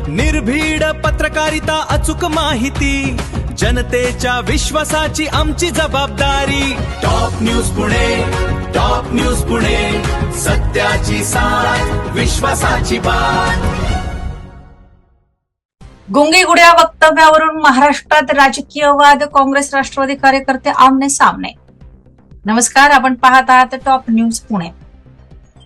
निर्भीड पत्रकारिता, अचूक माहिती, जनतेच्या विश्वासाची आमची जबाबदारी। Top news Pune, top news Pune, सत्याची साथ, विश्वासाची बात। गुंगीगुड्या वक्तव्यावरून महाराष्ट्रात राजकीय वाद, काँग्रेस राष्ट्रवादी कार्यकर्ते आमने सामने। नमस्कार, आपण पाहत आहात टॉप न्यूज पुणे।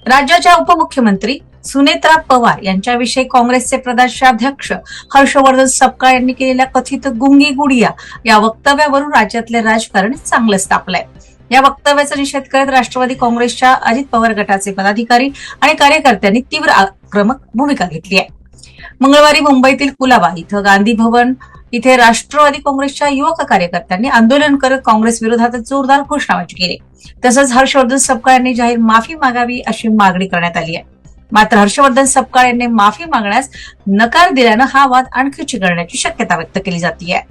राज्याच्या उपमुख्यमंत्री सुनेत्रा पवार यांच्याविषयी काँग्रेसचे प्रदेशाध्यक्ष हर्षवर्धन सपकाळ यांनी केलेल्या कथित गुंगीगुडिया या वक्तव्यावरून राज्यातले राजकारण चांगलंच तापलंय। या वक्तव्याचा निषेध करत राष्ट्रवादी काँग्रेसच्या अजित पवार गटाचे पदाधिकारी आणि कार्यकर्त्यांनी तीव्र आक्रमक भूमिका घेतली आहे। मंगळवारी मुंबईतील कुलाबा इथं गांधी भवन इथे राष्ट्रवादी काँग्रेसच्या युवक कार्यकर्त्यांनी आंदोलन करत काँग्रेस विरोधात जोरदार घोषणाबाजी केली। तसंच हर्षवर्धन सपकाळ यांनी जाहीर माफी मागावी अशी मागणी करण्यात आली आहे। मात्र हर्षवर्धन सपकाळ यांनी माफी मागण्यास नकार दिल्यानं हा वाद आणखी चिघळण्याची शक्यता व्यक्त केली जाते आहे।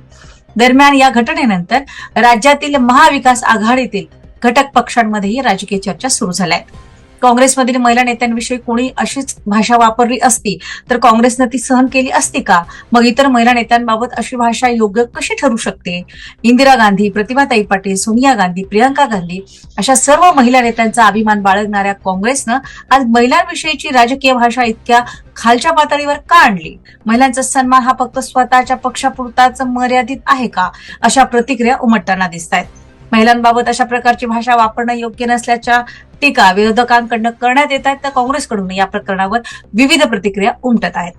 दरम्यान या घटनेनंतर राज्यातील महाविकास आघाडीतील घटक पक्षांमध्येही राजकीय चर्चा सुरू झाल्या आहेत। काँग्रेसमधील महिला नेत्यांविषयी कोणी अशीच भाषा वापरली असती तर काँग्रेसनं ती सहन केली असती का? मग इतर महिला नेत्यांबाबत अशी भाषा योग्य कशी ठरू शकते? इंदिरा गांधी, प्रतिभाताई पाटील, सोनिया गांधी, प्रियंका गांधी अशा सर्व महिला नेत्यांचा अभिमान बाळगणाऱ्या काँग्रेसनं आज महिलांविषयीची राजकीय भाषा इतक्या खालच्या पातळीवर का आणली? महिलांचा सन्मान हा फक्त स्वतःच्या पक्षापुरताच मर्यादित आहे का? अशा प्रतिक्रिया उमटताना दिसत आहेत। महिलांबाबत अशा प्रकारची भाषा वापरणं योग्य नसल्याच्या टीका विरोधकांकडून करण्यात येत आहेत, तर काँग्रेसकडून या प्रकरणावर विविध प्रतिक्रिया उमटत आहेत।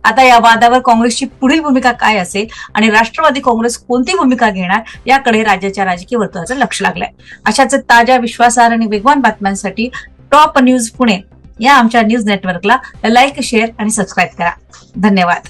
आता या वादावर काँग्रेसची पुढील भूमिका काय असेल आणि राष्ट्रवादी काँग्रेस कोणती भूमिका घेणार याकडे राज्याच्या राजकीय वर्तुळाचं लक्ष लागलंय। अशाच ताज्या, विश्वासार्ह आणि वेगवान बातम्यांसाठी टॉप न्यूज पुणे या आमच्या न्यूज नेटवर्कला लाईक, शेअर आणि सबस्क्राईब करा। धन्यवाद।